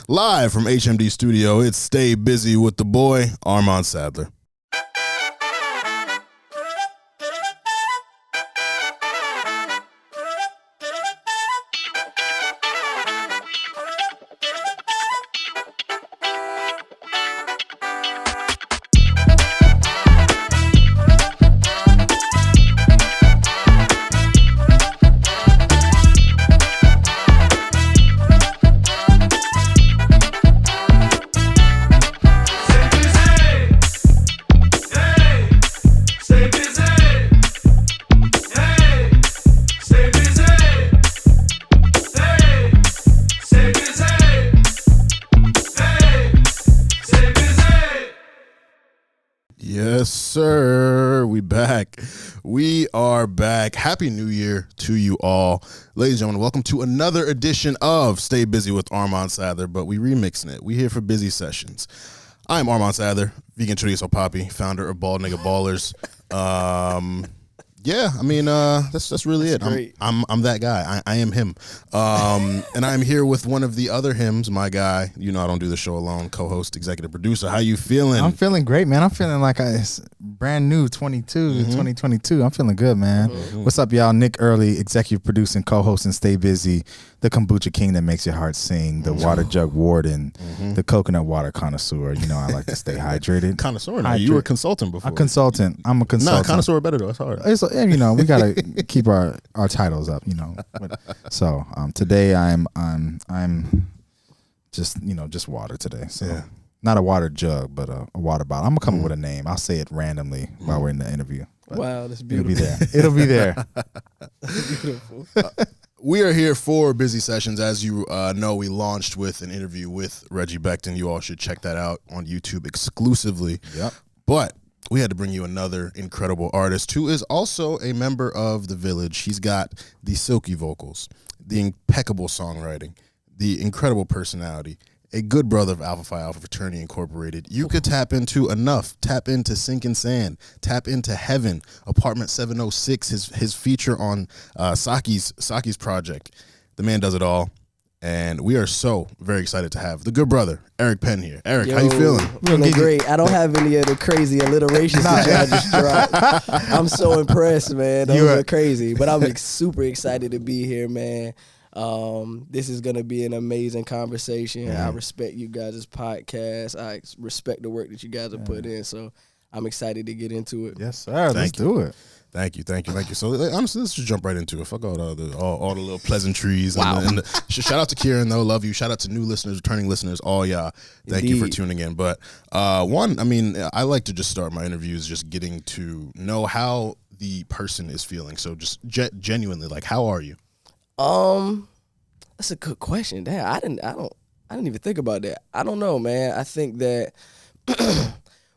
Live from HMD Studio, it's Stay Busy with the boy, Armon Sadler. Yes, sir. We are back. Happy New Year to you all. Ladies and gentlemen, welcome to another edition of Stay Busy with Armon Sadler, but we remixing it. We here for busy sessions. I'm Armon Sadler, vegan chorizo poppy, founder of Bald Nigga Ballers. Yeah, I mean, that's really it. I'm that guy. I am him. And I'm here with one of the other hims, my guy. You know I don't do the show alone. Co-host, executive producer. How you feeling? I'm feeling great, man. I'm feeling like it's brand new 2022. I'm feeling good, man. Mm-hmm. What's up, y'all? Nic Earley, executive producer and co-host and Stay Busy, the kombucha king that makes your heart sing, the water jug warden, the coconut water connoisseur. You know I like to stay hydrated. Connoisseur? No, you were a consultant before. A consultant. I'm a consultant. No, connoisseur better though. It's hard. And you know, we gotta keep our titles up, you know. So today I'm just water today. So yeah. Not a water jug, but a water bottle. I'm gonna come up with a name. I'll say it randomly while we're in the interview. Wow, that's beautiful. It'll be there. Beautiful. We are here for Busy Sessions. As you know, we launched with an interview with Reggie Becton. You all should check that out on YouTube exclusively. Yep. But we had to bring you another incredible artist who is also a member of The Village. He's got the silky vocals, the impeccable songwriting, the incredible personality, a good brother of Alpha Phi Alpha Fraternity Incorporated. You could tap into Enough, tap into Sinking Sand, tap into Heaven, Apartment 706, his feature on Saki's project. The man does it all. And we are so very excited to have the good brother, Eric Penn, here. Eric, how you feeling? Feeling great. I don't have any of the crazy alliterations that y'all just dropped. I'm so impressed, man. Those are crazy. But I'm super excited to be here, man. This is going to be an amazing conversation. I respect you guys' podcast. I respect the work that you guys have put in. So I'm excited to get into it. Yes, sir. Let's do it. Thank you. So honestly, let's just jump right into it. Fuck all the little pleasantries. Wow. And shout out to Kieran though, love you. Shout out to new listeners, returning listeners, all y'all. Thank you for tuning in. But I like to just start my interviews just getting to know how the person is feeling. So just genuinely, like, how are you? That's a good question. Damn, I didn't even think about that. I don't know, man. I think that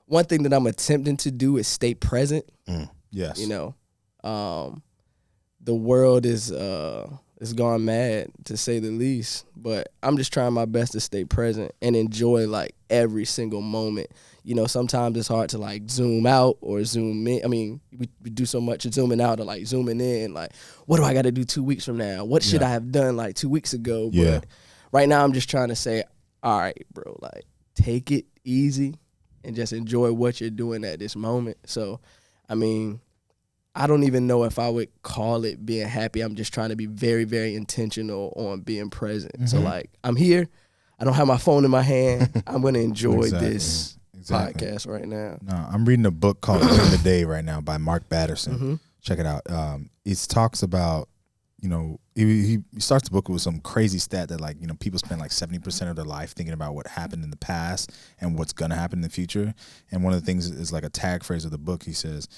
one thing that I'm attempting to do is stay present. Yes. You know, the world is gone mad, to say the least. But I'm just trying my best to stay present and enjoy like every single moment. You know, sometimes it's hard to like zoom out or zoom in. I mean, we do so much zooming out or like zooming in. Like, what do I got to do 2 weeks from now? What should I have done like 2 weeks ago? Yeah. But right now I'm just trying to say, all right, bro, like take it easy and just enjoy what you're doing at this moment. So, I mean, I don't even know if I would call it being happy. I'm just trying to be very, very intentional on being present. Mm-hmm. So, like, I'm here. I don't have my phone in my hand. I'm going to enjoy this podcast right now. No, I'm reading a book called Win the Day right now by Mark Batterson. Mm-hmm. Check it out. It talks about, you know, he starts the book with some crazy stat that, like, you know, people spend like 70% of their life thinking about what happened in the past and what's going to happen in the future. And one of the things is like a tag phrase of the book. He says,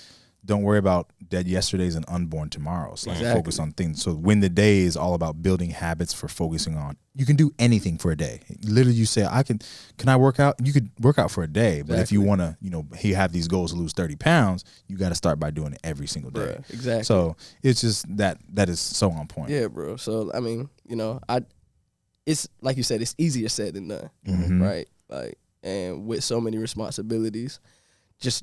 don't worry about dead yesterdays and unborn tomorrows. Like, focus on things. So Win the Day is all about building habits for focusing on. You can do anything for a day. Literally, you say, can I work out? You could work out for a day. But if you want to, you know, you have these goals to lose 30 pounds, you got to start by doing it every single day. Bruh, exactly. So it's just that is so on point. Yeah, bro. So, I mean, you know, it's like you said, it's easier said than done, right? Like, and with so many responsibilities, just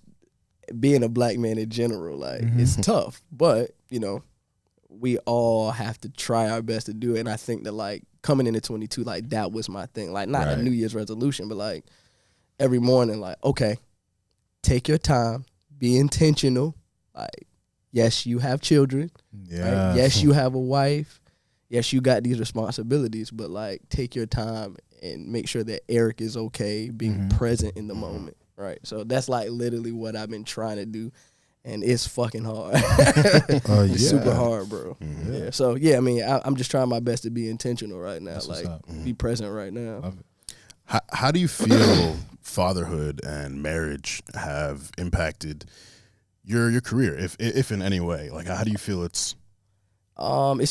being a black man in general, like, it's tough, but, you know, we all have to try our best to do it. And I think that, like, coming into 22, like that was my thing. Like not Right. a New Year's resolution, but like every morning, like, okay, take your time, be intentional. Like, yes, you have children. Yeah. Right? Yes, you have a wife. Yes, you got these responsibilities, but like take your time and make sure that Eric is okay, being present in the moment. Right. So that's like literally what I've been trying to do. And it's fucking hard. It's super hard, bro. Yeah. So yeah, I mean, I'm just trying my best to be intentional right now. That's like what's be present right now. Love it. How do you feel fatherhood and marriage have impacted your career, if in any way? Like, how do you feel it's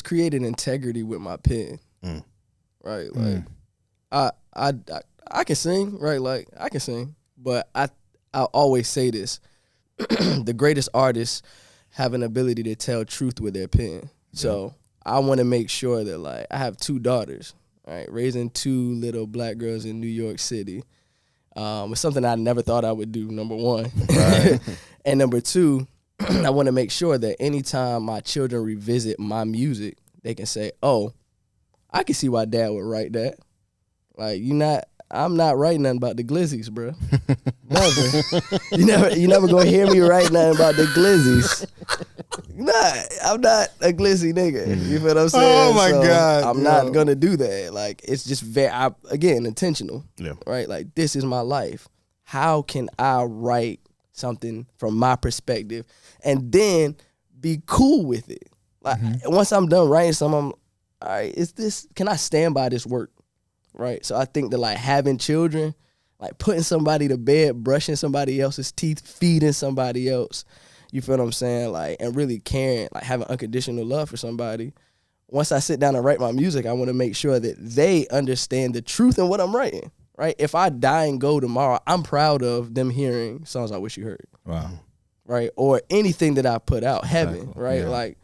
created integrity with my pen. Right. Like I can sing, right? Like I can sing, but I always say this. The greatest artists have an ability to tell truth with their pen. So I want to make sure that, like, I have 2 daughters, right? Raising 2 little black girls in New York City. It's something I never thought I would do, number 1. Right. And number 2, I want to make sure that anytime my children revisit my music, they can say, oh, I can see why Dad would write that. Like, I'm not writing nothing about the Glizzies, bro. Never. You never gonna hear me write nothing about the Glizzies. I'm not a Glizzy nigga. You feel what I'm saying? Oh my God. I'm not gonna do that. Like, it's just again, intentional. Yeah. Right? Like, this is my life. How can I write something from my perspective and then be cool with it? Like, once I'm done writing something, I'm, all right, can I stand by this work? Right. So I think that, like, having children, like putting somebody to bed, brushing somebody else's teeth, feeding somebody else, you feel what I'm saying? Like, and really caring, like having unconditional love for somebody. Once I sit down and write my music, I want to make sure that they understand the truth in what I'm writing. Right. If I die and go tomorrow, I'm proud of them hearing Songs I Wish You Heard. Wow. Right. Or anything that I put out, Heaven. Exactly. Right. Yeah. Like,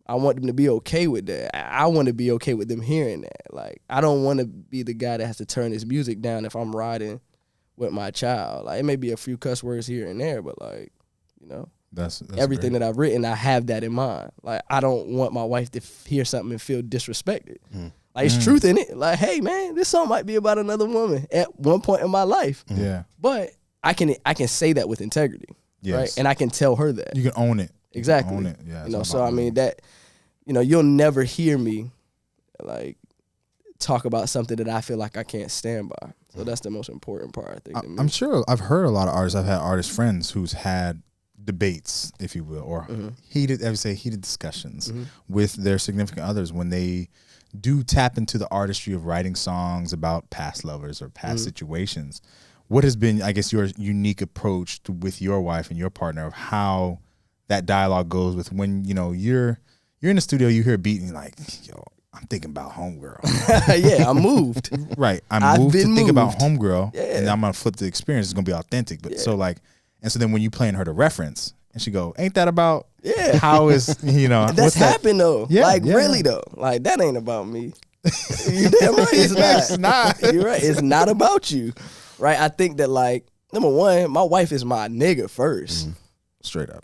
I want them to be okay with that. I want to be okay with them hearing that. Like, I don't want to be the guy that has to turn his music down if I'm riding with my child. Like, it may be a few cuss words here and there, but, like, you know, that's everything great. that I've written, I have that in mind. Like, I don't want my wife to hear something and feel disrespected. Like, it's truth in it. Like, hey, man, this song might be about another woman at one point in my life. Yeah. But I can say that with integrity. Yes. Right? And I can tell her that. You can own it. Exactly. Own it. Yeah. You know, it's so all I about mean that, you know, you'll never hear me like talk about something that I feel like I can't stand by. So that's the most important part, I think. To me. I'm sure I've heard a lot of artists. I've had artist friends who's had debates, if you will, or heated discussions with their significant others when they do tap into the artistry of writing songs about past lovers or past situations. What has been, I guess, your unique approach with your wife and your partner of how that dialogue goes with when, you know, you're in the studio, you hear a beat and you're like, yo, I'm thinking about Homegirl. Yeah, I'm moved. Right. I've moved to been think about moved. Homegirl, Yeah. and I'm going to flip the experience. It's going to be authentic. But so like, and so then when you playing her to reference, and she go, ain't that about how is, you know. That's what's that? happened though. Yeah, like yeah. really though. Like that ain't about me. You damn right it's not. It's not. You're right. It's not about you. Right. I think that like number one, my wife is my nigga first. Straight up.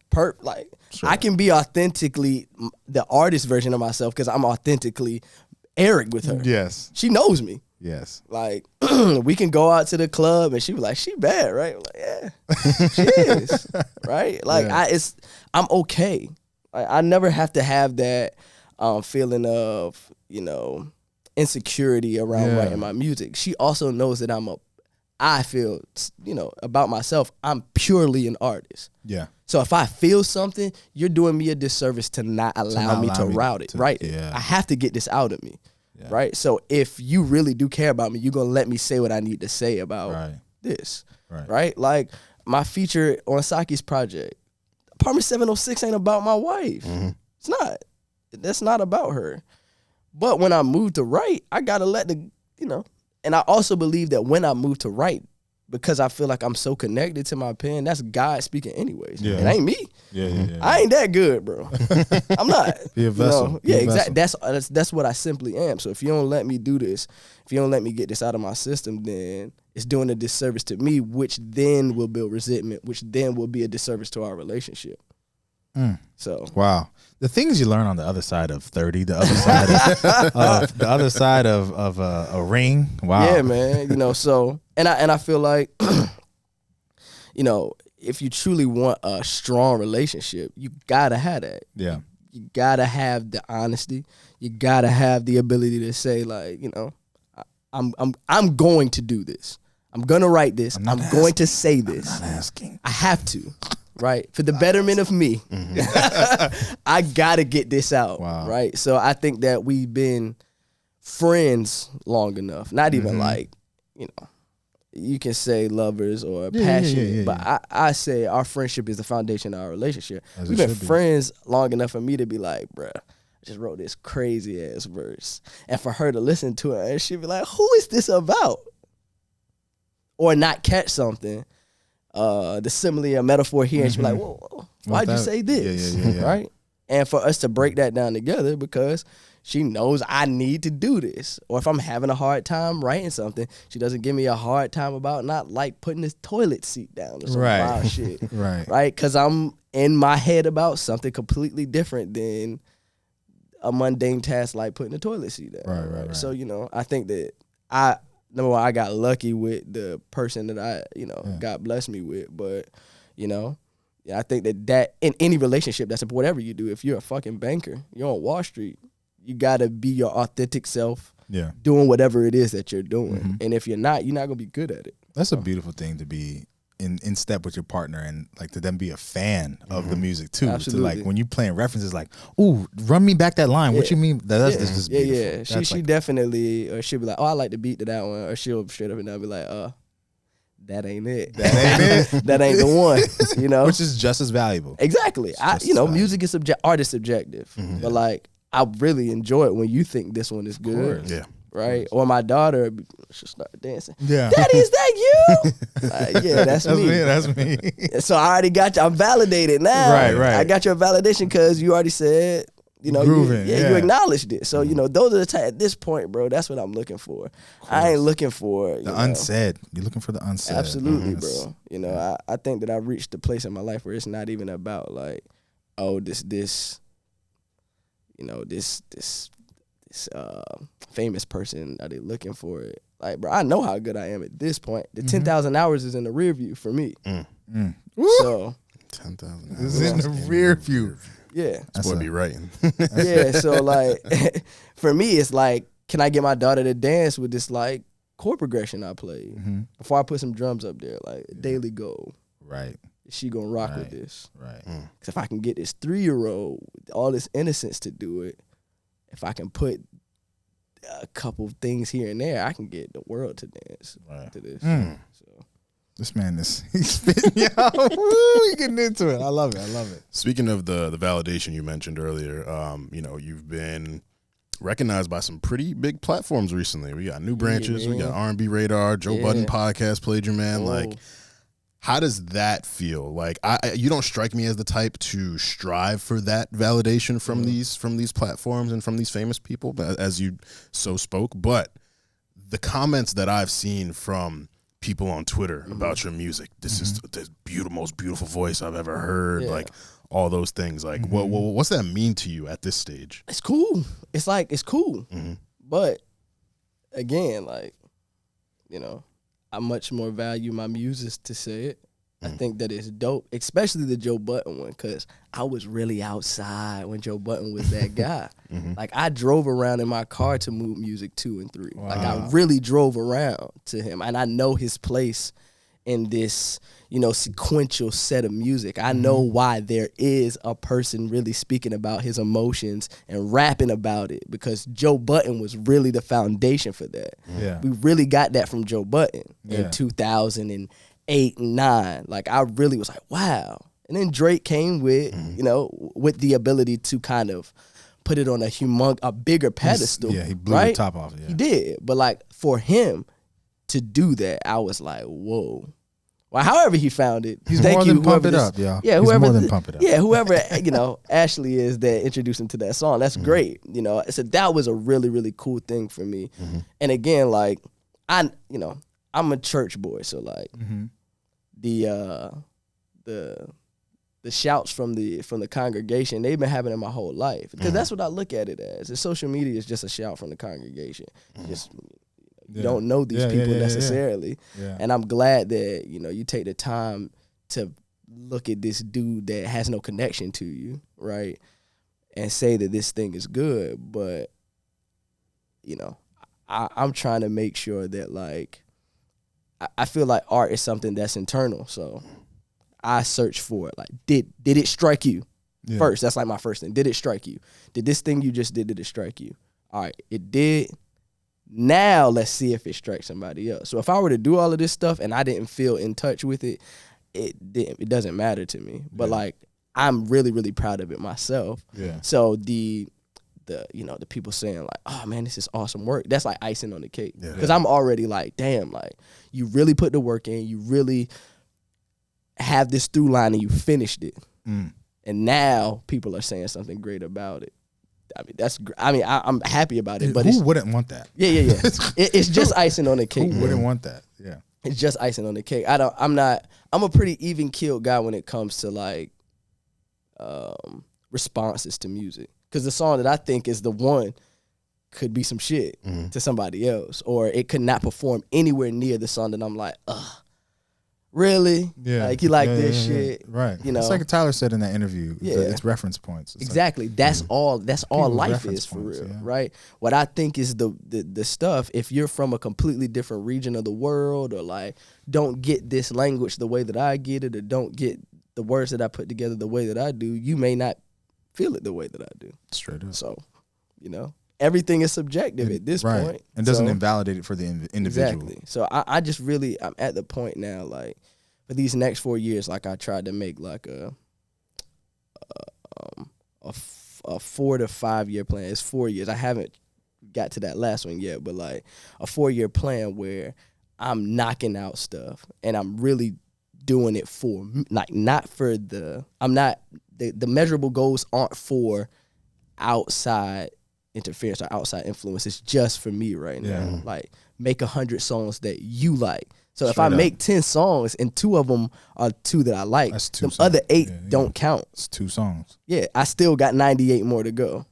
I can be authentically the artist version of myself because I'm authentically Eric with her. Yes. She knows me. Yes. Like we can go out to the club and she was like, she bad, right? I'm like, yeah, she is, right? Like I'm okay. Like I never have to have that feeling of, you know, insecurity around writing my music. She also knows that I feel, you know, about myself, I'm purely an artist. Yeah. So if I feel something, you're doing me a disservice to not allow me to route it, right? Yeah. I have to get this out of me, Yeah. right? So if you really do care about me, you're going to let me say what I need to say about this, right? Like my feature on Saki's project, Apartment 706 ain't about my wife. It's not. That's not about her. But when I moved to write, I got to let you know, and I also believe that when I moved to write, because I feel like I'm so connected to my pen, that's God speaking anyways. Yeah. It ain't me. Yeah. I ain't that good, bro. I'm not. Be a vessel. You know? Be Yeah, a exactly. That's what I simply am. So if you don't let me do this, if you don't let me get this out of my system, then it's doing a disservice to me, which then will build resentment, which then will be a disservice to our relationship. So wow, the things you learn on the other side of 30, the other side of a ring. Wow. Yeah, man. You know, so and I feel like, you know, if you truly want a strong relationship, you gotta have that. Yeah. You gotta have the honesty. You gotta have the ability to say, like, you know, I'm going to do this. I'm gonna write this. I'm going to say this. I'm not asking. I have to, right? For the betterment of me. I gotta get this out. Wow. Right. So I think that we've been friends long enough. Not even like, you know, you can say lovers or passionate, but I say our friendship is the foundation of our relationship. As We've been friends long enough for me to be like, bruh, I just wrote this crazy ass verse. And for her to listen to it and she'd be like, who is this about? Or not catch something, the simile or metaphor here, and she'd be like, whoa, why'd you say this? Right? And for us to break that down together because she knows I need to do this. Or if I'm having a hard time writing something, she doesn't give me a hard time about not like putting this toilet seat down or some wild shit. Right? Because I'm in my head about something completely different than a mundane task like putting a toilet seat down. Right. So, you know, I think that number one, I got lucky with the person that I, you know, God blessed me with. But, you know, I think that in any relationship, that's whatever you do. If you're a fucking banker, you're on Wall Street, you got to be your authentic self doing whatever it is that you're doing. And if you're not going to be good at it. That's a beautiful thing to be in step with your partner and like to then be a fan of the music too. Absolutely. To like when you playing references like, ooh, run me back that line. What you mean? That's just beautiful. She definitely, or she'll be like, oh, I like the beat to that one. Or she'll straight up and down be like, that ain't it. That ain't it. That ain't the one. You know, which is just as valuable. Exactly. Music is art is subjective, but like I really enjoy it when you think this one is good. Yeah. Right? Or my daughter should start dancing. Yeah. Daddy, is that you? Like, yeah, that's me. That's me. So I already got you. I'm validated now. Right. I got your validation because you already said, you know, grooving, you acknowledged it. So, you know, those are the type, at this point, bro, that's what I'm looking for. I ain't looking for the unsaid. You're looking for the unsaid. Absolutely, bro. You know, I think that I've reached the place in my life where it's not even about like, oh, this famous person, are they looking for it? Like, bro, I know how good I am at this point. The 10,000 hours is in the rear view for me. So 10,000 hours is in the rear view. Yeah. That's what be writing. Yeah, so like for me it's like, can I get my daughter to dance with this like chord progression I play before I put some drums up there, like a daily goal. Right. Is she gonna rock with this? Right. Because if I can get this 3-year-old with all this innocence to do it, if I can put a couple things here and there, I can get the world to dance to this. So this man is he's spitting out. Woo, getting into it. I love it. Speaking of the validation you mentioned earlier, you know, you've been recognized by some pretty big platforms recently. We got New Branches, we got R&B Radar, Joe Budden podcast played your man. Like, how does that feel? Like, you don't strike me as the type to strive for that validation from these platforms and from these famous people, as you so spoke. But the comments that I've seen from people on Twitter about your music, this is the most beautiful voice I've ever heard. Like all those things. Like, what's that mean to you at this stage? it's cool. It's like, it's cool. But again, like, you know, I much more value my muses to say it. I think that it's dope, especially the Joe Budden one, because I was really outside when Joe Budden was that guy. Like, I drove around in my car to Mood Music 2 and 3. Wow. Like, I really drove around to him, and I know his place in this, you know, sequential set of music. I know why there is a person really speaking about his emotions and rapping about it, because Joe Budden was really the foundation for that. Yeah. We really got that from Joe Budden in 2008 and 9. Like, I really was like, wow. And then Drake came with, you know, with the ability to kind of put it on a bigger pedestal. He blew the top off. Yeah. He did. But like, for him to do that, I was like, whoa. Well, however he found it. He's more than Pump It Up, y'all. Yeah, He's whoever. more than Pump It Up. Yeah, whoever, you know, Ashley is that introduced him to that song. That's great. You know, so that was a really, really cool thing for me. And again, like, I'm a church boy, so like the shouts from the congregation, they've been happening my whole life. Because that's what I look at it as. The social media is just a shout from the congregation. Just you don't know these people necessarily. Yeah. And I'm glad that, you take the time to look at this dude that has no connection to you, right? And say that this thing is good. But, I'm trying to make sure that, like, I feel like art is something that's internal. So I search for it. Like, did it strike you? Yeah. First, that's like my first thing. Did it strike you? Did this thing you just did it strike you? All right, it did. Now let's see if it strikes somebody else. So if I were to do all of this stuff and I didn't feel in touch with it, it doesn't matter to me. But like, I'm really, really proud of it myself. Yeah. So the people saying like, oh man, this is awesome work. That's like icing on the cake. Because I'm already like, damn, like you really put the work in. You really have this through line and you finished it. And now people are saying something great about it. I'm happy about it. But who wouldn't want that? Yeah. It's just icing on the cake. Who wouldn't want that? Yeah. It's just icing on the cake. I'm a pretty even keeled guy when it comes to like responses to music. Because the song that I think is the one could be some shit to somebody else. Or it could not perform anywhere near the song that I'm like, ugh. Really? Yeah. Like you like this shit. Right. It's like Tyler said in that interview. Yeah. It's reference points. It's exactly. Like, that's all life is for real. Yeah. Right? What I think is the stuff, if you're from a completely different region of the world or like don't get this language the way that I get it or don't get the words that I put together the way that I do, you may not feel it the way that I do. Straight up. So, everything is subjective at this point. And doesn't invalidate it for the individual. Exactly. So I'm at the point now, like, for these next 4 years, like I tried to make like a 4 to 5 year plan. It's 4 years. I haven't got to that last one yet, but like a 4 year plan where I'm knocking out stuff and I'm really doing it for like not for the measurable goals aren't for outside interference or outside influence. It's just for me right now. Like make 100 songs that you like. So if I make 10 songs and 2 of them are 2 that I like, the other 8 don't count. It's 2 songs. Yeah, I still got 98 more to go.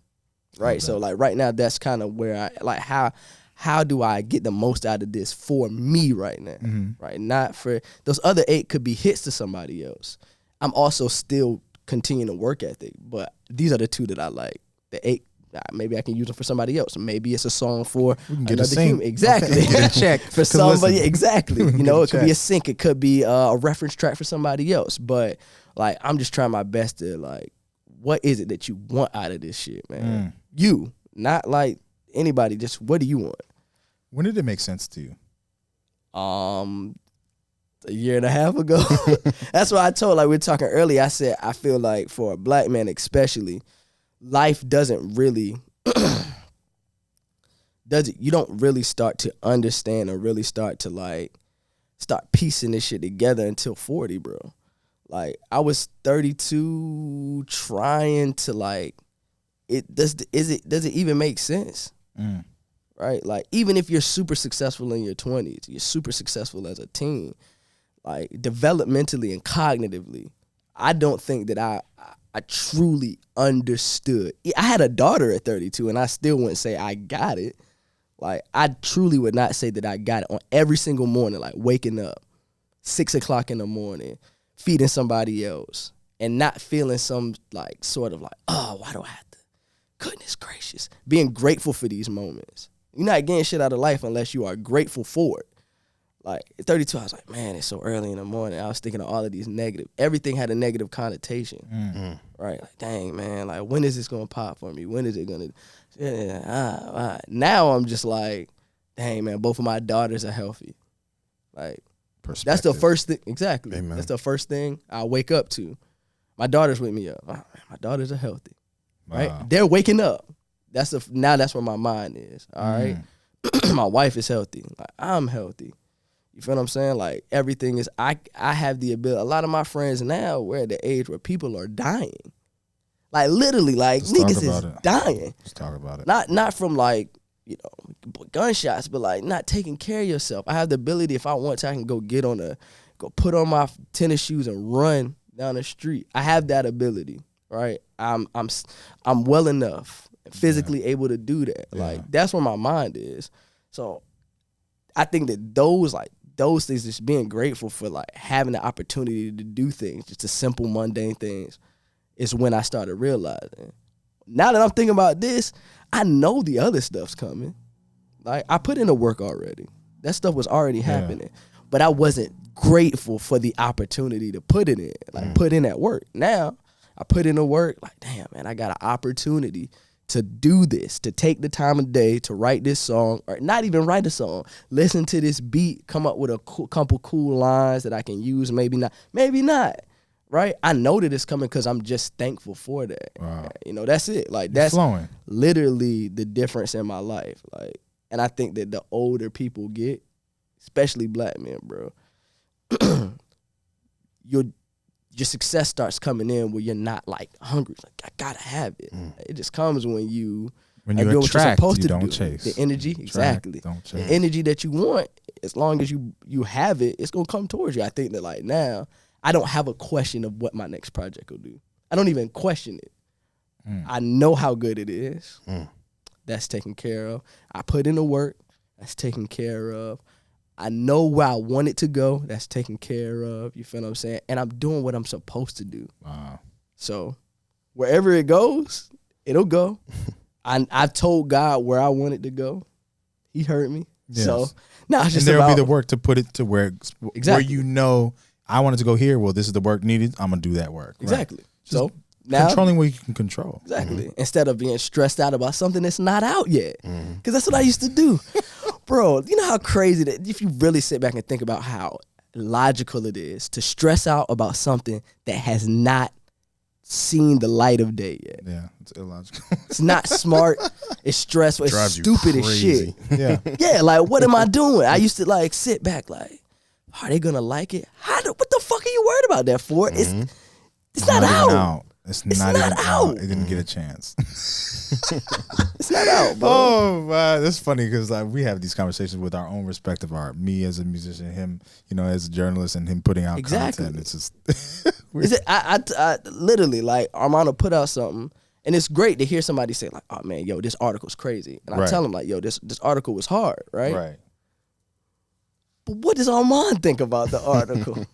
Right. So like right now, that's kind of where I like how do I get the most out of this for me right now? Right. Not for those other 8 could be hits to somebody else. I'm also still continuing to work ethic, but these are the 2 that I like. The 8. Maybe I can use them for somebody else. Maybe it's a song for another human. Exactly. Get a check for somebody. Listen. Exactly. It could be a sync. It could be a reference track for somebody else. But like, I'm just trying my best to like, what is it that you want out of this shit, man? You, not like anybody. Just what do you want? When did it make sense to you? A year and a half ago. That's what I told. Like we were talking earlier. I said I feel like for a black man especially, life doesn't really you don't really start to understand or really start to like start piecing this shit together until 40, bro. Like I was 32 trying to like does it even make sense? Right? Like even if you're super successful in your 20s, you're super successful as a teen, like developmentally and cognitively, I don't think that I truly understood. I had a daughter at 32 and I still wouldn't say I got it. Like I truly would not say that I got it on every single morning, like waking up 6 o'clock in the morning, feeding somebody else and not feeling some like sort of like, oh, why do I have to? Goodness gracious. Being grateful for these moments. You're not getting shit out of life unless you are grateful for it. Like at 32, I was like, man, it's so early in the morning. I was thinking of all of these negative. Everything had a negative connotation, right? Like, dang, man, like when is this gonna pop for me? When is it gonna? Now I'm just like, dang, man, both of my daughters are healthy. Like, that's the first thing. Exactly. Amen. That's the first thing I wake up to. My daughters wake me up. Oh, man, my daughters are healthy, right? They're waking up. That's where my mind is. All right, my wife is healthy. Like I'm healthy. You feel what I'm saying? Like everything is, I have the ability. A lot of my friends now, we're at the age where people are dying. Like literally, like niggas is dying. Let's talk about it. Not from like, gunshots, but like not taking care of yourself. I have the ability, if I want to, I can go put on my tennis shoes and run down the street. I have that ability, right? I'm well enough, physically able to do that. Yeah. Like that's where my mind is. So I think that those things, just being grateful for like having the opportunity to do things, just the simple mundane things, is when I started realizing. Now that I'm thinking about this, I know the other stuff's coming. Like I put in the work already. That stuff was already happening. But I wasn't grateful for the opportunity to put it in. Like put in that work. Now I put in the work, like, damn, man, I got an opportunity to do this, to take the time of day to write this song, or not even write a song, listen to this beat, come up with a couple cool lines that I can use, maybe not, right? I know that it's coming because I'm just thankful for that. Wow. You know, that's it. Like, You're that's flowing. literally the difference in my life. Like, and I think that the older people get, especially black men, bro, your success starts coming in where you're not like hungry. Like, I gotta have it. It just comes when you When are you doing what you're attract, supposed you to don't do. chase. The energy, exactly. Don't The chase. energy that you want, as long as you have it, it's gonna come towards you. I think that like now, I don't have a question of what my next project will do. I don't even question it. I know how good it is. That's taken care of. I put in the work. That's taken care of. I know where I want it to go. That's taken care of. You feel what I'm saying? And I'm doing what I'm supposed to do. Wow. So wherever it goes, it'll go. I've told God where I want it to go. He heard me. Yes. So now it's just And there'll about be the work to put it to where Exactly. you know, I wanted to go here. Well, this is the work needed. I'm gonna do that work. Right. exactly. So now Controlling what you can control. exactly. Instead of being stressed out about something that's not out yet. Because that's what I used to do. Bro, you know how crazy that, if you really sit back and think about how logical it is to stress out about something that has not seen the light of day yet. Yeah, it's illogical. It's not smart. It's stressful. It's Drives you stupid as crazy. shit. Yeah. Yeah, like what am I doing? I used to like sit back like, are they gonna like it? What the fuck are you worried about that for? It's not even out. It's It's not not even out. It didn't get a chance. It's not out, bro. Oh, man, that's funny because we have these conversations with our own respective art. Me as a musician, him, as a journalist, and him putting out Exactly. content. It's just Is it? I literally like Armon will put out something, and it's great to hear somebody say like, "Oh man, yo, this article's crazy," and I Right. tell him like, "Yo, this article was hard, right?" right. But what does Armon think about the article?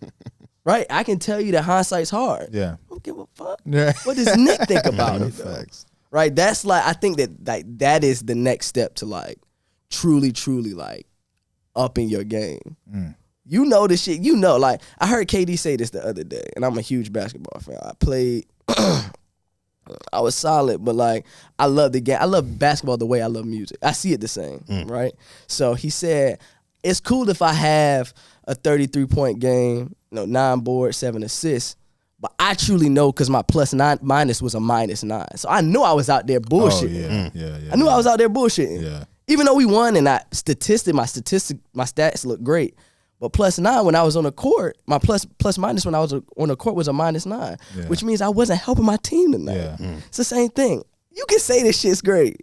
Right? I can tell you that hindsight's hard. Yeah. I don't give a fuck. Yeah. What does Nick think about it? Though? Facts. Right? That's like, I think that like that is the next step to like truly like upping your game. You know this shit. Like I heard KD say this the other day, and I'm a huge basketball fan. I played. I was solid, but like I love the game. I love basketball the way I love music. I see it the same, right? So he said, it's cool if I have a 33-point game, 9 boards, 7 assists, but I truly know because my minus was a -9. So I knew I was out there bullshitting. Oh, yeah. I knew I was out there bullshitting. Yeah. Even though we won and my stats look great. But +9 when I was on the court, my plus minus when I was on the court was a -9, Yeah. which means I wasn't helping my team tonight. Yeah. It's the same thing. You can say this shit's great.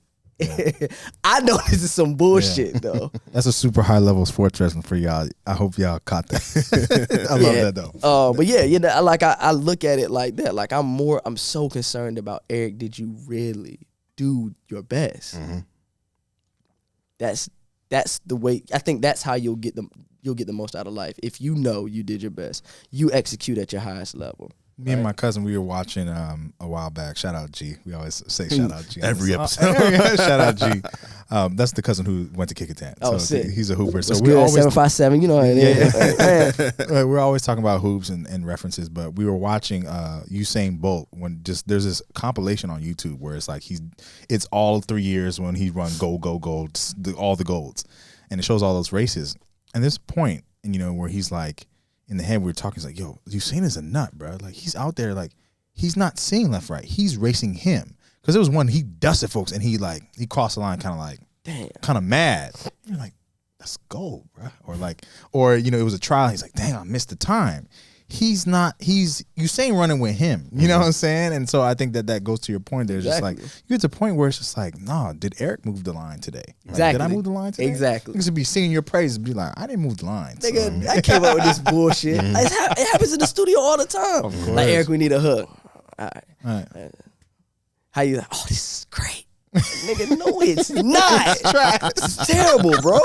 I know this is some bullshit though. That's a super high level sports wrestling for y'all. I hope y'all caught that. I love that though. But yeah, like I look at it like that. Like I'm so concerned about, Eric, did you really do your best? That's the way. I think that's how you'll get the most out of life. If you know you did your best, you execute at your highest level. Me and my cousin, we were watching a while back. Shout out G. We always say shout out G. Every episode. Shout out G. That's the cousin who went to Kick It 10. Oh, so sick. He's a hooper. So What's we good? always 757. You know what it is. we're always talking about hoops and references. But we were watching Usain Bolt when there's this compilation on YouTube where it's like it's all 3 years when he run gold, all the golds, and it shows all those races. And this point, where he's like. In the head, we were talking. He's like, "Yo, Usain is a nut, bro. Like he's out there, like he's not seeing left, right. He's racing him because there was one he dusted folks, and he crossed the line, kind of like, Damn, kind of mad. You're like, that's gold, bro. Or it was a trial. He's like, dang, I missed the time. you saying running with him. You know what I'm saying? And so I think that goes to your point. There's just like, you get to a point where it's just like, nah, did Eric move the line today? Like, did I move the line today? Exactly. You should be singing your praises and be like, I didn't move the line. Nigga, I came up with this bullshit. It happens in the studio all the time. Like, Eric, we need a hook. All right. How you like, oh, this is great. Nigga, no, it's not. It's terrible, bro.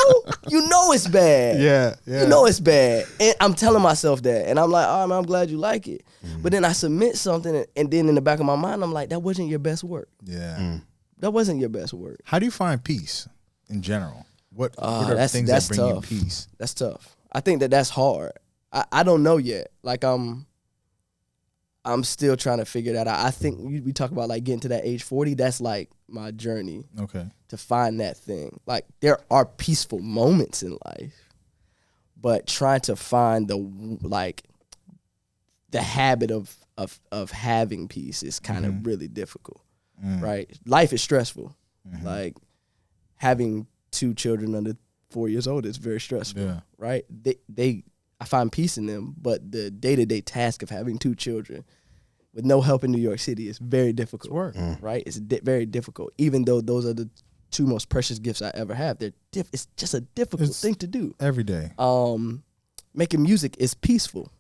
You know it's bad. Yeah. You know it's bad. And I'm telling myself that. And I'm like, all right, man, I'm glad you like it. But then I submit something, and then in the back of my mind, I'm like, that wasn't your best work. Yeah. That wasn't your best work. How do you find peace in general? What are the things that bring tough. you peace? That's tough. I think that's hard. I don't know yet. Like, I'm still trying to figure that out. I think we talk about like getting to that age 40. That's like my journey. Okay. To find that thing. Like, there are peaceful moments in life, but trying to find the habit of having peace is kind of really difficult. Right? Life is stressful. Like, having 2 children under 4 years old is very stressful. Yeah. Right? I find peace in them, but the day-to-day task of having 2 children with no help in New York City is very difficult. It's work. Right? It's very difficult. Even though those are the 2 most precious gifts I ever have, it's just a difficult thing to do. Every day. Making music is peaceful,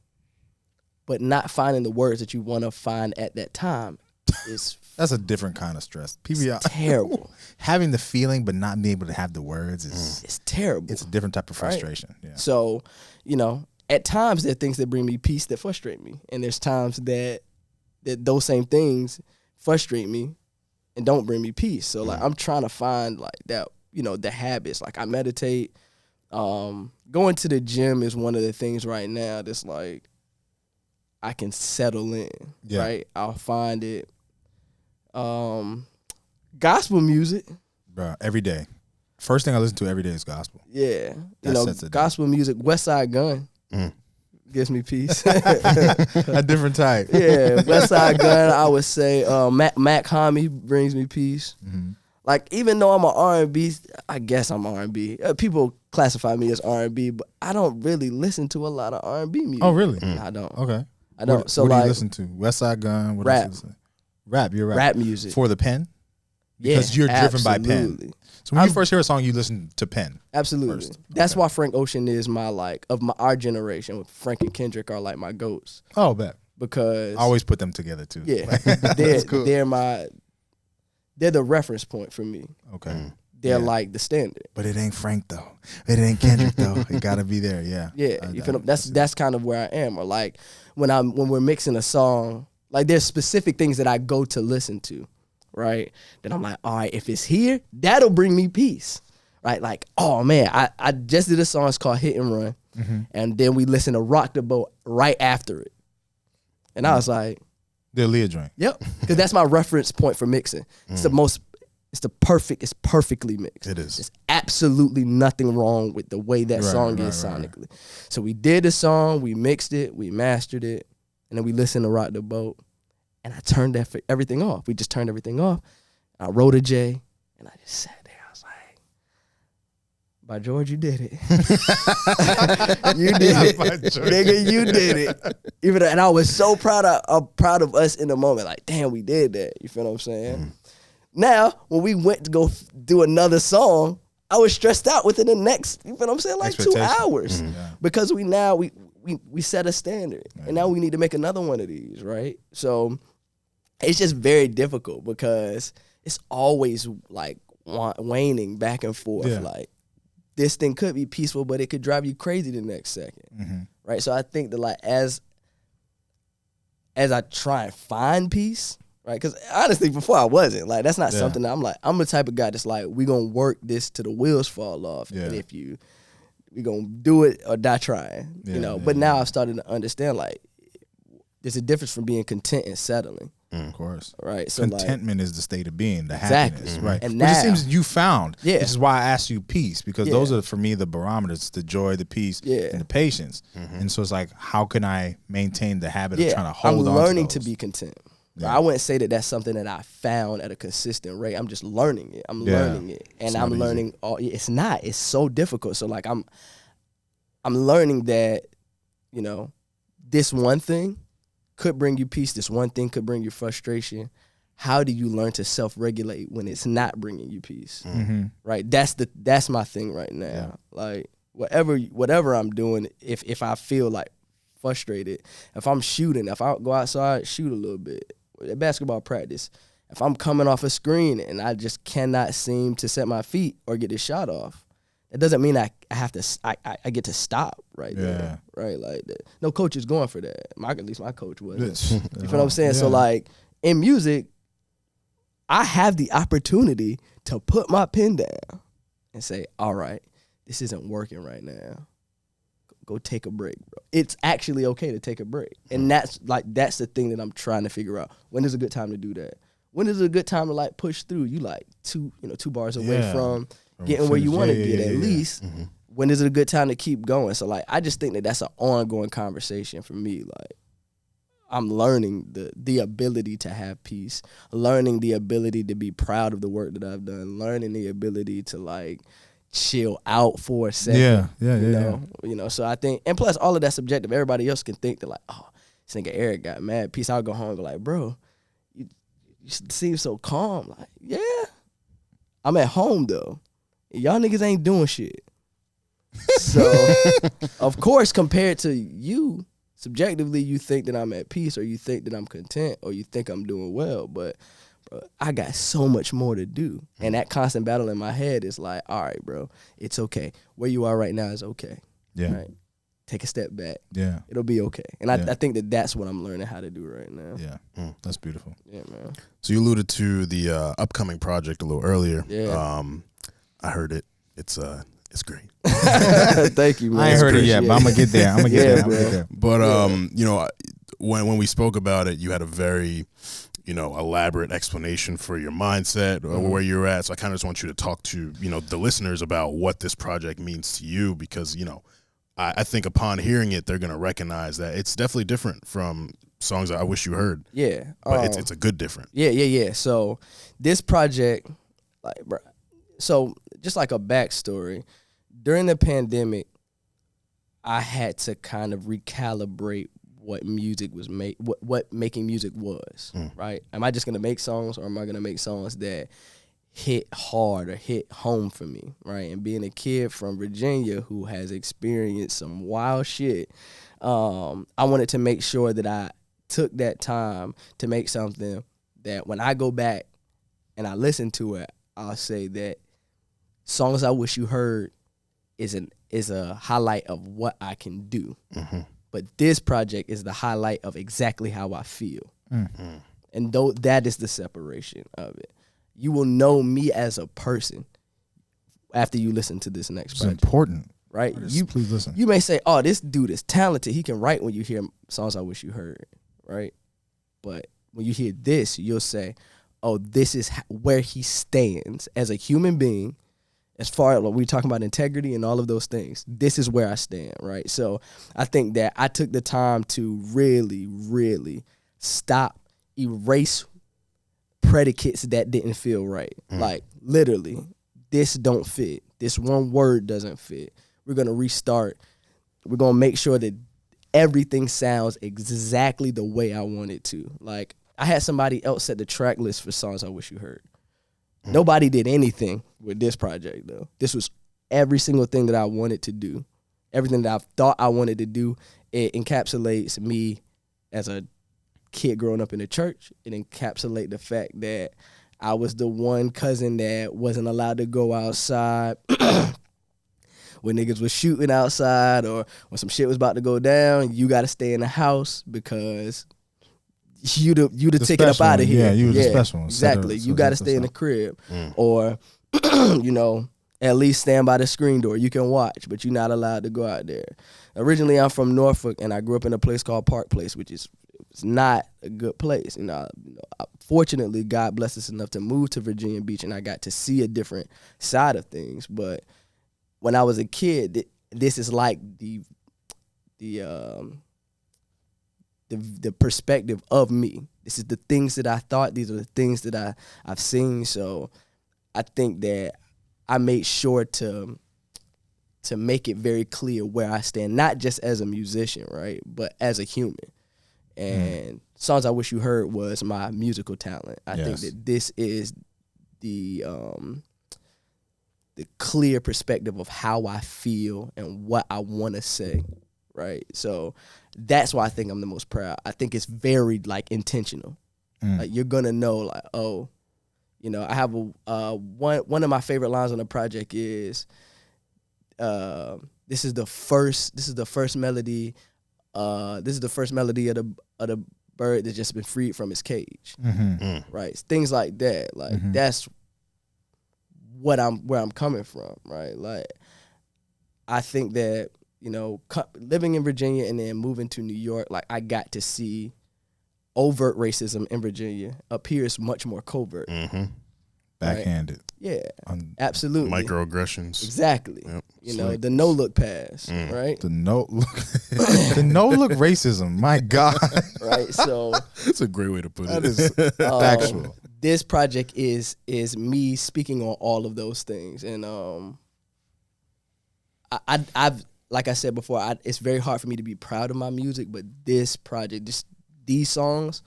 but not finding the words that you want to find at that time is that's a different kind of stress. PBI, terrible. Having the feeling but not being able to have the words is it's terrible. It's a different type of frustration. Right? Yeah. So, at times there are things that bring me peace that frustrate me, and there's times that those same things frustrate me and don't bring me peace. So like I'm trying to find like that, the habits. Like I meditate. Going to the gym is one of the things right now that's like I can settle in. Yeah. Right? I'll find it. Gospel music. Bro, every day. First thing I listen to every day is gospel. Yeah. Gospel music, West Side Gun. Gives me peace. A different type. Yeah, West Side Gun, I would say. Mac Homie brings me peace. Like, even though I'm an R&B, I guess I'm R&B. People classify me as R&B, but I don't really listen to a lot of R&B music. Oh, really? I don't. Okay. I don't. What do you listen to? West Side Gun? What rap. Else rap, you're right. Rap music. For the pen? Because you're driven by Penn. So when you first hear a song, you listen to Penn. Absolutely. First. That's why Frank Ocean is our generation. Frank and Kendrick are like my goats. Oh, bet. Because I always put them together too. Yeah. They're the reference point for me. Okay. They're like the standard. But it ain't Frank though. It ain't Kendrick though. It gotta be there, yeah. Yeah. That's kind of where I am. Or like when we're mixing a song, like there's specific things that I go to listen to. Right, then I'm like, all right, if it's here, that'll bring me peace, right? Like, oh man, I just did a song, it's called Hit and Run, and then we listened to Rock the Boat right after it, and I was like, the Aaliyah joint, yep, because that's my reference point for mixing. It's it's perfectly mixed. It is. There's absolutely nothing wrong with the way that song is sonically. So we did the song, we mixed it, we mastered it, and then we listened to Rock the Boat. And I turned everything off. We just turned everything off. I wrote a J, and I just sat there. I was like, by George, you did it. You did it. Nigga, you did it. And I was so proud of us in the moment. Like, damn, we did that. You feel what I'm saying? Now, when we went to go do another song, I was stressed out within the next, you feel what I'm saying, like 2 hours. Because we set a standard. And now we need to make another one of these, right? So it's just very difficult because it's always like waning back and forth. Yeah. Like this thing could be peaceful, but it could drive you crazy the next second, right? So I think that like as I try and find peace, right? Because honestly, before I wasn't like that's not something that I'm the type of guy that's like we gonna work this till the wheels fall off, and we gonna do it or die trying, But now I've started to understand like there's a difference from being content and settling. Of course. Right. So contentment is the state of being, the happiness, right? And which it seems you found. Yeah. Which is why I asked you peace, because those are for me the barometers, the joy, the peace, and the patience. And so it's like, how can I maintain the habit of trying to hold on to I'm learning those? to be content. Yeah. I wouldn't say that that's something that I found at a consistent rate. I'm just learning it. I'm learning it. And I'm learning it's not. It's so difficult. So like I'm learning that, this one thing could bring you peace. This one thing could bring you frustration. How do you learn to self-regulate when it's not bringing you peace? Mm-hmm. Right? That's my thing right now. Yeah. Like whatever I'm doing, if I feel like frustrated, if I'm shooting, if I go outside, shoot a little bit. At basketball practice, if I'm coming off a screen and I just cannot seem to set my feet or get the shot off, it doesn't mean I have to. I get to stop right there, right? Like no coach is going for that. At least my coach wasn't. You feel what I'm saying? Yeah. So like in music, I have the opportunity to put my pen down and say, all right, this isn't working right now. Go take a break, bro. It's actually okay to take a break. And that's the thing that I'm trying to figure out. When is a good time to do that? When is a good time to like push through? You like two bars away from getting where you want to get at least. Mm-hmm. When is it a good time to keep going? So like I just think that that's an ongoing conversation for me. Like I'm learning the ability to have peace, learning the ability to be proud of the work that I've done, learning the ability to like chill out for a second. You know. So I think, and plus all of that's subjective. Everybody else can think that like, oh, this nigga Eric got mad. Peace. I'll go home and be like, bro, you seem so calm. Like, yeah, I'm at home though. Y'all niggas ain't doing shit. So of course, compared to you, subjectively, you think that I'm at peace, or you think that I'm content, or you think I'm doing well. But bro, I got so much more to do. And that constant battle in my head is like, all right, bro, it's okay. Where you are right now is okay. Yeah. Right? Take a step back. Yeah. It'll be okay. And I think that that's what I'm learning how to do right now. Yeah. That's beautiful. Yeah, man. So you alluded to the upcoming project a little earlier. Yeah. I heard it. It's great. Thank you, man. I ain't heard it yet, but I'm gonna get there. I'm gonna get there. But you know, when we spoke about it, you had a very, elaborate explanation for your mindset or where you're at. So I kind of just want you to talk to, the listeners about what this project means to you, because, I think upon hearing it, they're gonna recognize that it's definitely different from songs that I Wish You Heard. Yeah. But it's a good different. Yeah. So this project, like, bro, so just like a backstory, during the pandemic, I had to kind of recalibrate what music was what making music was, right? Am I just gonna make songs, or am I gonna make songs that hit hard or hit home for me, right? And being a kid from Virginia who has experienced some wild shit, I wanted to make sure that I took that time to make something that when I go back and I listen to it, I'll say that Songs I Wish You Heard is a highlight of what I can do. Mm-hmm. But this project is the highlight of exactly how I feel. Mm-hmm. And though that is the separation of it. You will know me as a person after you listen to this next project. It's important. Right? Please listen. You may say, oh, this dude is talented. He can write when you hear Songs I Wish You Heard. Right? But when you hear this, you'll say, oh, this is where he stands as a human being. As far as we're talking about integrity and all of those things, this is where I stand, right? So I think that I took the time to really, really erase predicates that didn't feel right. Like, literally, this don't fit. This one word doesn't fit. We're going to restart. We're going to make sure that everything sounds exactly the way I want it to. Like, I had somebody else set the track list for Songs I Wish You Heard. Nobody did anything with this project, though. This was every single thing that I wanted to do. Everything that I thought I wanted to do. It encapsulates me as a kid growing up in the church. It encapsulates the fact that I was the one cousin that wasn't allowed to go outside when niggas was shooting outside, or when some shit was about to go down. You got to stay in the house because you the ticket up out of here. Yeah, you was the special one. Exactly. You got to stay in the crib. Or, at least stand by the screen door. You can watch, but you're not allowed to go out there. Originally, I'm from Norfolk, and I grew up in a place called Park Place, which is not a good place. Fortunately, God blessed us enough to move to Virginia Beach, and I got to see a different side of things. But when I was a kid, this is like the perspective of me. This is the things that I thought. These are the things that I've seen. So I think that I made sure to to make it very clear where I stand, not just as a musician, right, but as a human. And Songs I Wish You Heard was my musical talent. I think that this is the clear perspective of how I feel and what I want to say, right? So that's why I think I'm the most proud. I think it's very like intentional. Like you're gonna know, like, oh, you know, I have a one of my favorite lines on the project is, this is the first melody. This is the first melody of the bird that's just been freed from his cage, right? Things like that. Like that's where I'm coming from, right? Like I think that, you know, living in Virginia and then moving to New York, like I got to see overt racism in Virginia appears much more covert. Backhanded. Right? Yeah, absolutely. Microaggressions. Exactly. Yep. You know, the no look pass, right? The no look, the no look racism. My God. Right. So That's a great way to put that it. is factual. This project is me speaking on all of those things, and I've like I said before, it's very hard for me to be proud of my music, but this project, these songs,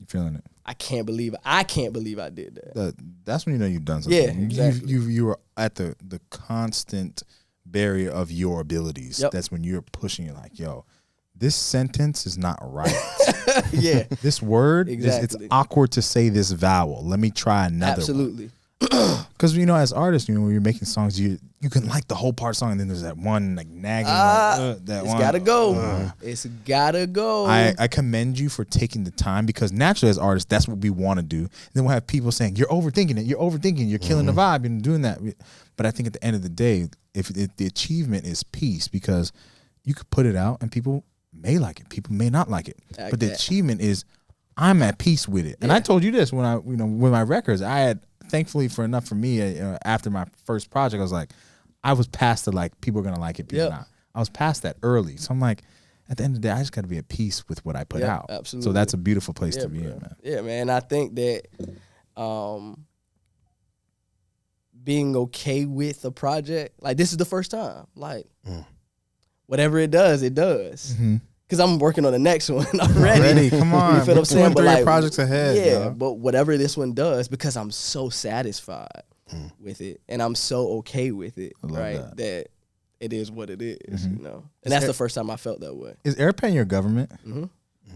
You feeling it? I can't believe I did that. That's when you know you've done something. Yeah, exactly. You were at the constant barrier of your abilities. Yep. That's when you're pushing it like, yo, this sentence is not right. Yeah, This word, exactly. it's awkward to say this vowel. Let me try another absolutely. Because, you know, as artists, you know, when you're making songs, you can like the whole part song, and then there's that one like nagging. It's gotta go. It's gotta go. I commend you for taking the time, because naturally as artists, that's what we want to do. And then we'll have people saying, you're overthinking it. You're killing the vibe and doing that. But I think at the end of the day, if the achievement is peace, because you could put it out and people may like it. People may not like it. But the achievement is I'm at peace with it. And I told you this when with my records, I had, thankfully for me, after my first project, I was like, I was past the like, people are going to like it, people not. I was past that early. So I'm like, at the end of the day, I just got to be at peace with what I put out. Absolutely. So that's a beautiful place to be in, man. Yeah, man. I think that being okay with a project, like this is the first time. Like whatever it does, it does. Because I'm working on the next one already. Come on. You feel what I'm saying? 2 and 3 like, projects ahead. Yeah, but whatever this one does, because I'm so satisfied with it and I'm so okay with it, right? That it is what it is, you know? And that's the first time I felt that way. Is Penn your government?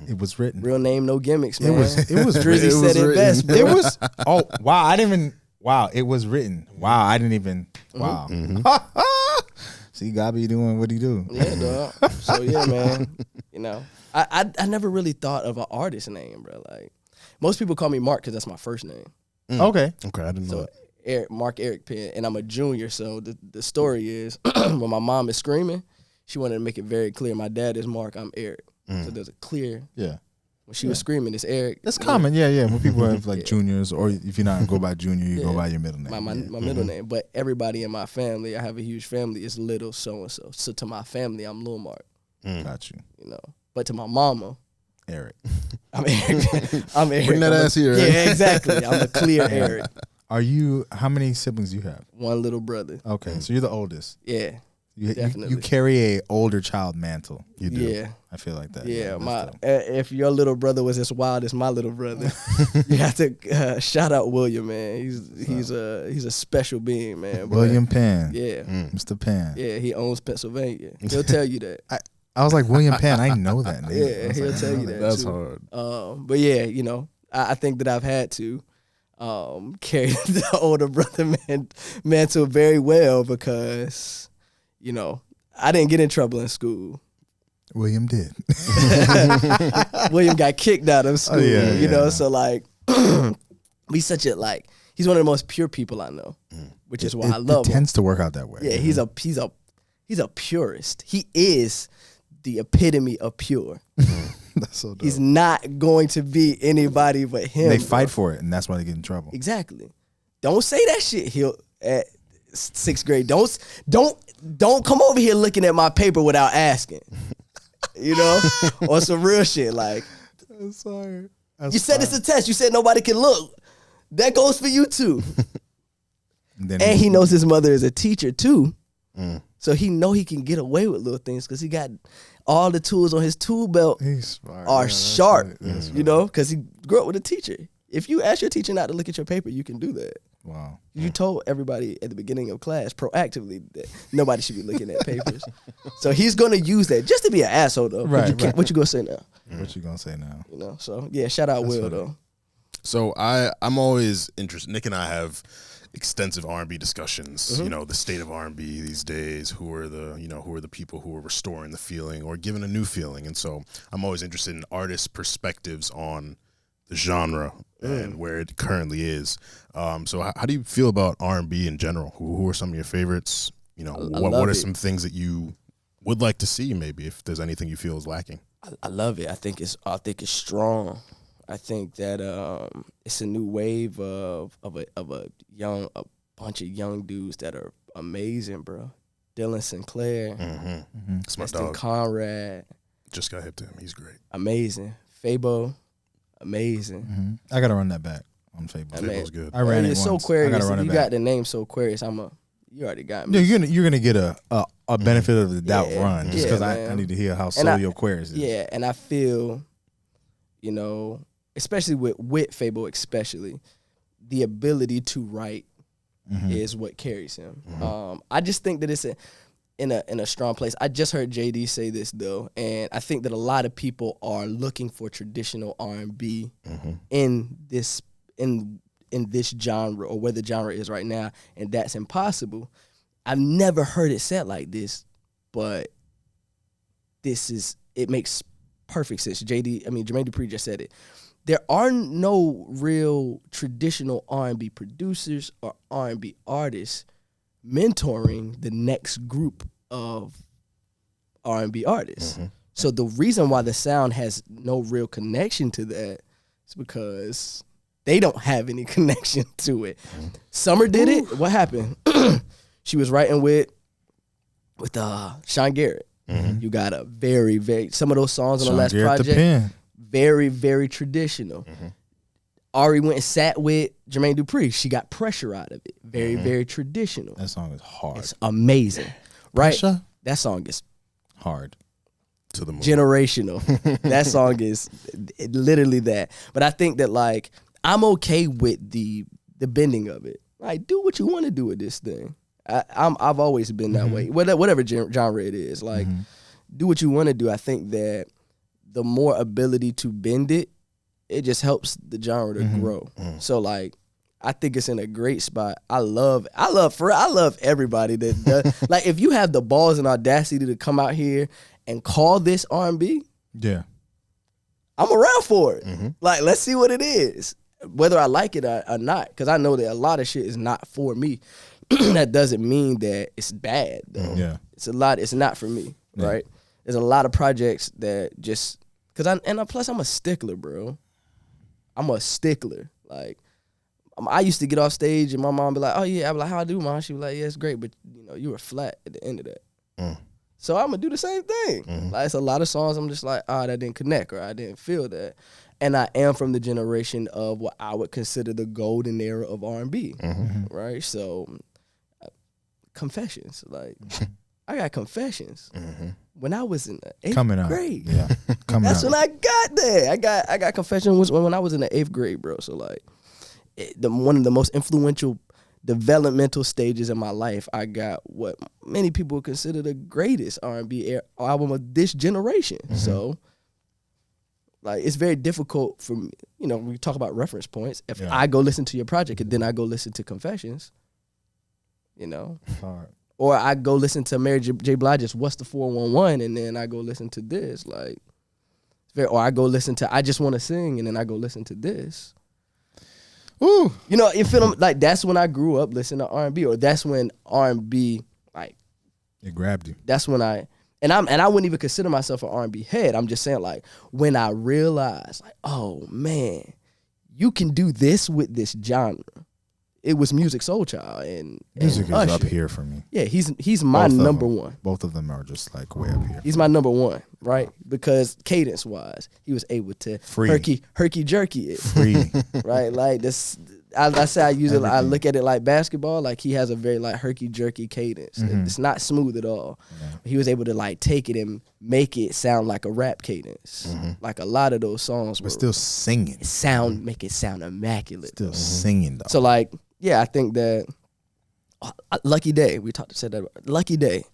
It was written. Real name, no gimmicks, man. It was Drizzy said it best, bro. It was, oh, wow. I didn't even, wow. It was written. Wow. I didn't even, wow. See, God be doing what he do. Yeah, dog. So yeah, man. You know, I never really thought of an artist name, bro. Like most people call me Mark because that's my first name. Okay. Okay, I didn't know that. Mark Eric Penn, and I'm a junior. So the story is when my mom is screaming, she wanted to make it very clear. My dad is Mark. I'm Eric. So there's a clear. Yeah. When she was screaming, it's Eric. That's common. Yeah. When people have like juniors, or if you're not go by junior, you go by your middle name. My middle name. But everybody in my family, I have a huge family, is little so and so. So to my family, I'm Lil Mark. Got you. You know. But to my mama, Eric. I'm Eric. I'm Eric. Bring that ass here. Yeah, exactly. I'm a clear Eric. How many siblings do you have? One little brother. Okay, so you're the oldest. Yeah. Definitely. You carry a older child mantle. You do. Yeah. I feel like that. Yeah, if your little brother was as wild as my little brother, you have to shout out William, man. He's a special being, man. William Penn. Yeah. Mr. Penn. Yeah, he owns Pennsylvania. He'll tell you that. I was like, William Penn, I know that name. Yeah, he'll tell you that. That's too. hard. But yeah, you know, I think that I've had to carry the older brother mantle very well because, you know, I didn't get in trouble in school. William did. William got kicked out of school, you know, so like, he's one of the most pure people I know, which is why I love him. It tends to work out that way. Yeah, he's a purist. He is the epitome of pure. That's so dope. He's not going to be anybody but him. They fight for it, and that's why they get in trouble. Exactly. Don't say that shit. At 6th grade. Don't come over here looking at my paper without asking. You know, or some real shit like. I'm sorry. You said it's a test. You said nobody can look. That goes for you too. And he knows his mother is a teacher too. So he know he can get away with little things because he got all the tools on his tool belt are sharp, you know, because he grew up with a teacher. If you ask your teacher not to look at your paper, you can do that. Wow. You told everybody at the beginning of class proactively that nobody should be looking at papers. So he's going to use that just to be an asshole, though. Right. What you going to say now? What you going to say now? You know, so yeah, shout out Will, though. So I'm always interested. Nick and I have extensive R&B discussions. You know, the state of R&B these days. Who are the people who are restoring the feeling or giving a new feeling? And so I'm always interested in artists' perspectives on the genre and where it currently is. So how do you feel about R&B in general? Who are some of your favorites? You know, what are some things that you would like to see? Maybe if there's anything you feel is lacking. I love it. I think it's strong. I think that it's a new wave of a bunch of young dudes that are amazing, bro. Dylan Sinclair, Smart Justin dog. Conrad, Just got hip to him. He's great. amazing. Fabo, amazing. I got to run that back on Facebook. Fabo's good. I ran it It's once. so Aquarius. I got to run If it you back. got the name So Aquarius, you already got No, me. you're gonna get a benefit of the doubt Yeah. run just Yeah, because man. I need to hear how And Soulio Aquarius is. Yeah, and I feel, you know, especially with Fabo, especially the ability to write is what carries him. I just think that it's in a strong place. I just heard JD say this though, and I think that a lot of people are looking for traditional R&B in this genre or where the genre is right now, and that's impossible. I've never heard it said like this, but it makes perfect sense. Jermaine Dupri just said it. There are no real traditional R&B producers or R&B artists mentoring the next group of R&B artists. So the reason why the sound has no real connection to that is because they don't have any connection to it. Summer did it. What happened? She was writing with Sean Garrett. You got a very, very, some of those songs on the last Garrett, the project, Penn. very, very traditional. Ari went and sat with Jermaine Dupri. She got pressure out of it. Very, very traditional. That song is hard. It's amazing. Right? Pressure? That song is Hard. To the moon. generational. That song is literally that. But I think that, like, I'm okay with the bending of it. Like, do what you want to do with this thing. I've always been that way. Whatever genre it is. Like, do what you want to do. I think that the more ability to bend it, it just helps the genre to grow. So, like, I think it's in a great spot. I love everybody that does. Like, if you have the balls and audacity to come out here and call this R&B, Yeah. I'm around for it. Like, let's see what it is, whether I like it or not. Because I know that a lot of shit is not for me. That doesn't mean that it's bad, though. Yeah. It's not for me, right? There's a lot of projects that just, plus I'm a stickler, bro. I'm a stickler. Like, I used to get off stage and my mom be like, oh yeah, I'd be like, how I do, mom? She'd be like, yeah, it's great, but you know, you were flat at the end of that. So I'm gonna do the same thing. Like, it's a lot of songs I'm just like, that didn't connect, or I didn't feel that. And I am from the generation of what I would consider the golden era of R&B, right? So, confessions, like, I got confessions when I was in the eighth grade. Yeah. That's when I got there. I got confessions when I was in the 8th grade, bro. So, like, one of the most influential developmental stages in my life, I got what many people would consider the greatest R&B album of this generation. So, like, it's very difficult for me. You know, we talk about reference points. If I go listen to your project and then I go listen to Confessions, you know, Hard. or I go listen to Mary J. Blige's What's the 411 and then I go listen to this, like, or I go listen to I Just Want to Sing and then I go listen to this. Ooh. You know, you feel like that's when I grew up listening to R&B, or that's when R&B, like, It grabbed you. that's when I wouldn't even consider myself an R&B head. I'm just saying, like, when I realized, like, oh man, you can do this with this genre. It was Music Soul Child and Music is Usher. up here for me. Yeah, he's my Both of number them. one. Both of them are just like way up here. He's my number one, right? Because cadence wise, he was able to Free. herky jerky it. Free. Right? Like, this I say I use it. I Everything. look at it like basketball. Like he has a very like herky jerky cadence. It's not smooth at all. He was able to like take it and make it sound like a rap cadence. Like a lot of those songs, But still singing. make it sound immaculate. Still singing though. So like, yeah, I think that Lucky Day. We said that. Lucky Day,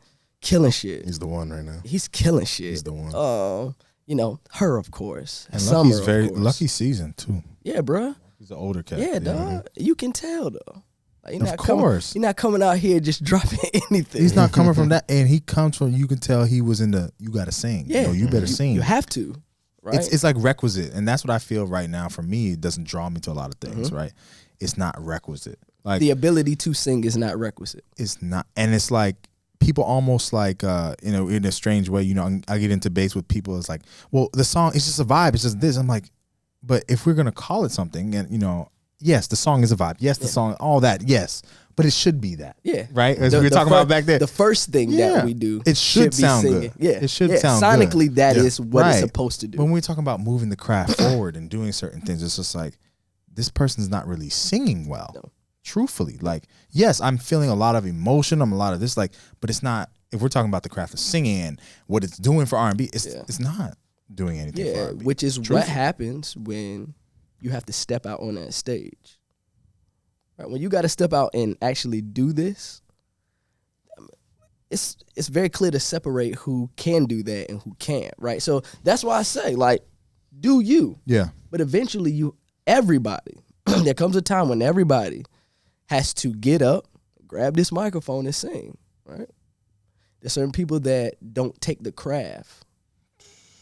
killing shit. He's the one right now. He's killing shit. He's the one. You know, her of course. and Summer, Lucky's of very course. Lucky season too. Yeah, bruh. He's an older cat. Yeah, dog. You can tell though. Like, Of course. You're not coming out here just dropping anything. He's not coming from that, and he comes from. You can tell he was in the. You got to sing. Yeah, you better sing. You have to, right? It's like requisite, and that's what I feel right now. For me, it doesn't draw me to a lot of things. Right? It's not requisite. Like the ability to sing is not requisite. it's not, and it's like people almost like in a strange way. I get into debates with people. It's like, well, the song is just a vibe. It's just this. I'm like, but if we're gonna call it something, and yes, the song is a vibe. Yes, the song, all that. Yes, but it should be that. Yeah, right. As we were talking about back there, the first thing that we do, it should be sound singing. good. Yeah, it should sound sonically. good. That is what it's Right. supposed to do. When we're talking about moving the craft forward and doing certain things, it's just like this person's not really singing well. No. Truthfully, like yes, I'm feeling a lot of emotion. I'm a lot of this, like, but it's not. If we're talking about the craft of singing and what it's doing for R&B, it's not doing anything for R&B. Which is what happens when you have to step out on that stage. Right? When you got to step out and actually do this, it's very clear to separate who can do that and who can't, right? So that's why I say, like, do you. Yeah. But eventually everybody, there comes a time when everybody has to get up, grab this microphone and sing, right? There's certain people that don't take the craft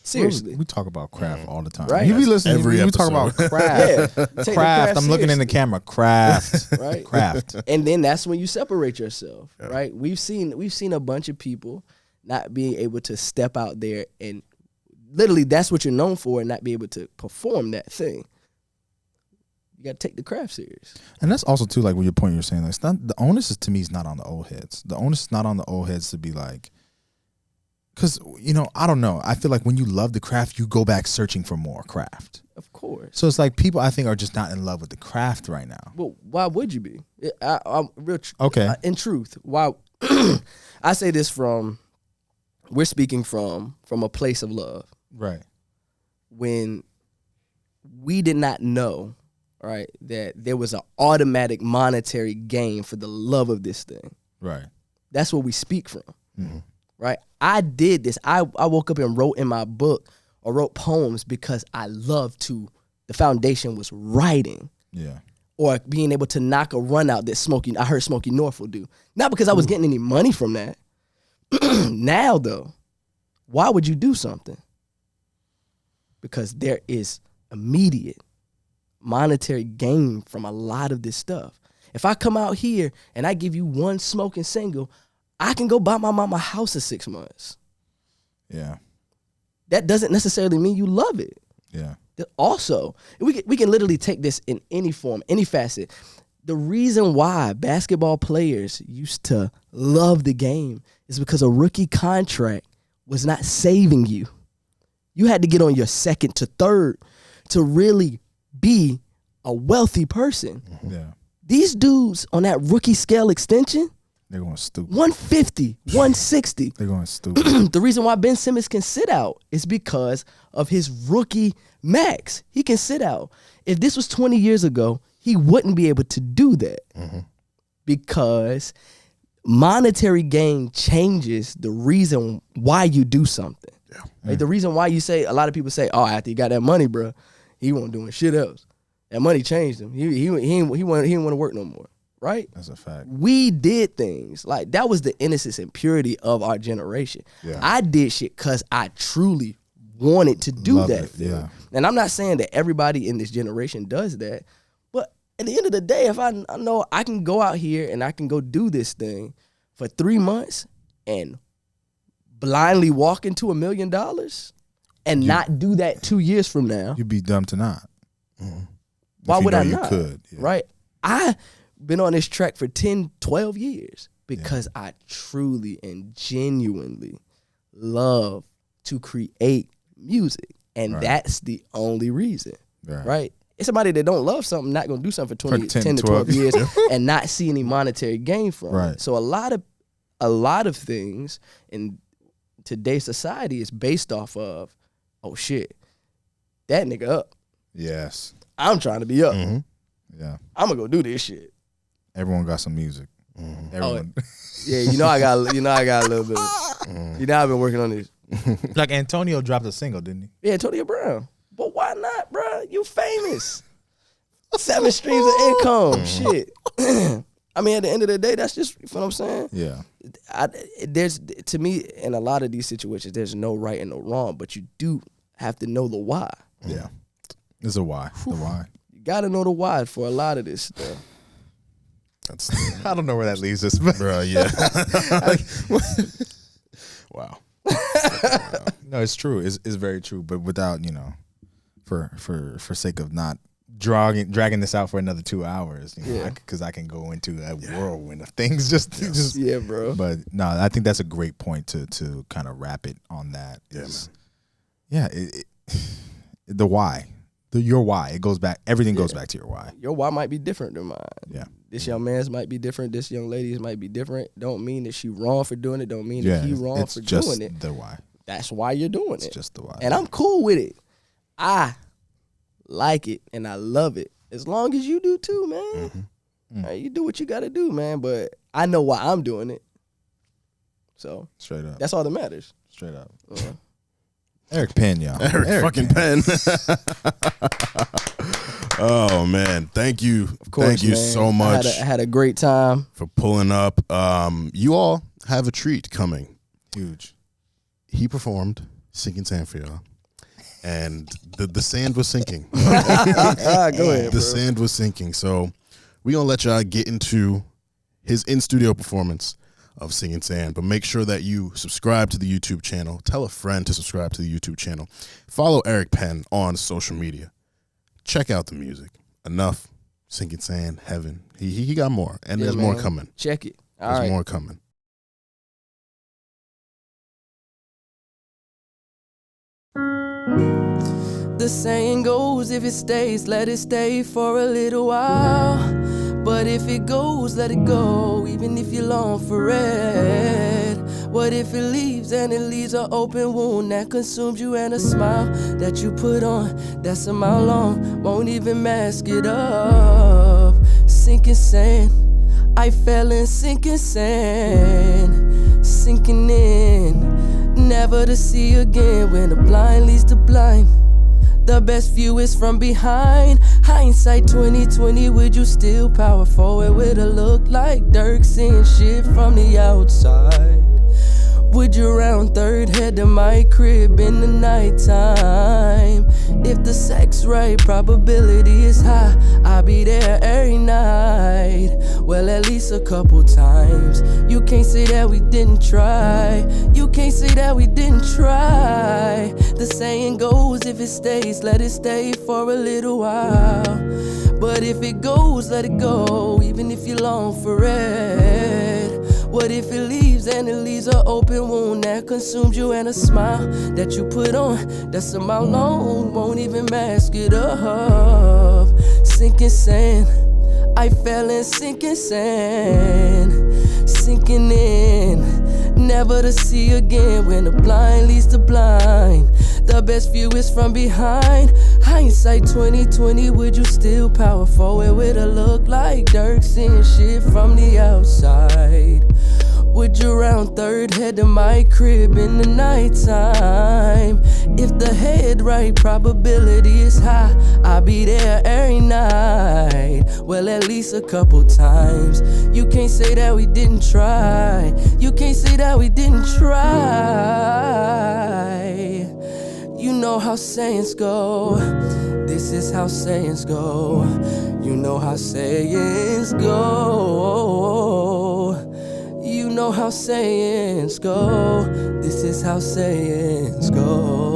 seriously. We talk about craft all the time. Right. You be listening. Every we talk about episode. craft. Take the Craft. I'm looking in the seriously. camera. Craft. Right. Craft. And then that's when you separate yourself, right? We've seen a bunch of people not being able to step out there and literally that's what you're known for and not be able to perform that thing. You got to take the craft serious. And that's also too, like what your point you're saying. Like, it's not, the onus is, to me, is not on the old heads. The onus is not on the old heads to be like, because I don't know. I feel like when you love the craft, you go back searching for more craft. Of course. So it's like people I think are just not in love with the craft right now. Well, why would you be? I'm real. Okay. In truth, why? I say this we're speaking from a place of love. Right. When we did not know, right, that there was an automatic monetary gain for the love of this thing. Right. That's what we speak from, right? I did this. I woke up and wrote in my book or wrote poems because I loved to. The foundation was writing. Yeah. Or being able to knock a run out that I heard Smokey Norfolk do. Not because I was getting any money from that. Now, though, why would you do something? Because there is immediate monetary gain from a lot of this stuff. If I come out here and I give you one smoking single, I can go buy my mama a house in 6 months. Yeah. That doesn't necessarily mean you love it. Yeah. Also, we can literally take this in any form, any facet. The reason why basketball players used to love the game is because a rookie contract was not saving you. You had to get on your second to third to really be a wealthy person. Yeah. These dudes on that rookie scale extension, They're going stupid. 150, 160. They're going stupid. The reason why Ben Simmons can sit out is because of his rookie max. He can sit out. If this was 20 years ago, he wouldn't be able to do that because monetary gain changes the reason why you do something. Yeah. Like the reason why you say, a lot of people say, oh, after he got that money, bro, he wasn't doing shit else. That money changed him. He didn't want to work no more. Right? That's a fact. We did things. Like, that was the innocence and purity of our generation. Yeah. I did shit because I truly wanted to do Love that it, thing. yeah. And I'm not saying that everybody in this generation does that, but at the end of the day, if I know I can go out here and I can go do this thing for 3 months and blindly walk into $1 million and not do that 2 years from now, You'd be dumb to not. why would I you not? could. Yeah. Right? I been on this track for 10, 12 years because I truly and genuinely love to create music. And that's the only reason, right? It's somebody that don't love something, not gonna do something for 10 to 12 years and not see any monetary gain from it. So a lot of things in today's society is based off of, oh shit, that nigga up. Yes. I'm trying to be up. Yeah. I'm gonna go do this shit. Everyone got some music. Everyone. Yeah, I got a little bit. I've been working on this. Like Antonio dropped a single, didn't he? Yeah, Antonio Brown. But why not, bro? You famous. 7 streams of income. Shit. I mean, at the end of the day, that's just, you know what I'm saying? Yeah. There's, to me, in a lot of these situations, there's no right and no wrong, but you do have to know the why. Yeah. There's a why. The why. You got to know the why for a lot of this stuff. I don't know where that leaves us, but Bro, yeah. Wow. No, it's true. It's very true. But without, for sake of not dragging this out for another 2 hours, because I can go into a whirlwind of things. Just yeah, bro. But no, I think that's a great point to kind of wrap it on that. The why. Your why. It goes back. Everything goes back to your why. Your why might be different than mine. Yeah. This young man's might be different. This young lady's might be different. Don't mean that she wrong for doing it. Don't mean that he wrong for doing it. The why. That's why you're doing it. It's just the why. And I'm cool with it. I like it and I love it. As long as you do too, man. Right, you do what you got to do, man. But I know why I'm doing it. So straight up. That's all that matters. Straight up. Eric Penn, y'all. Eric fucking Penn. Oh man, thank you. Of course, thank you man. so much. I had a great time for pulling up. You all have a treat coming. Huge. He performed Sinking Sand for y'all, and the sand was sinking. Go ahead. The sand was sinking. So we gonna let y'all get into his in-studio performance of Singing Sand, but make sure that you subscribe to the YouTube channel. Tell a friend to subscribe to the YouTube channel. Follow Eric Penn on social media. Check out the music. Enough. Sinking Sand, Heaven. He got more, and there's more coming. Check it. There's more coming. The saying goes, if it stays, let it stay for a little while. But if it goes, let it go, even if you long for it. What if it leaves and it leaves an open wound that consumes you, and a smile that you put on that's a mile long won't even mask it up. Sinking sand, I fell in sinking sand, sinking in, never to see again when the blind leads the blind. The best view is from behind. Hindsight 2020, would you still power forward with a look like Dirk seeing shit from the outside? Would you round third head to my crib in the nighttime? If the sex right, probability is high, I'll be there every night. Well, at least a couple times. You can't say that we didn't try. You can't say that we didn't try. The saying goes, if it stays, let it stay for a little while. But if it goes, let it go, even if you long for it. What if it leaves and it leaves an open wound that consumes you, and a smile that you put on that's a mile long won't even mask it up. Sinking sand, I fell in sinking sand, sinking in, never to see again when the blind leads the blind. The best view is from behind. Hindsight 2020, would you still power forward with a look like Dirk seeing shit from the outside? Would you round third head to my crib in the nighttime? If the head right, probability is high, I'll be there every night. Well, at least a couple times. You can't say that we didn't try. You can't say that we didn't try. You know how sayings go. This is how sayings go. You know how sayings go. You know how sayings go. This is how sayings go.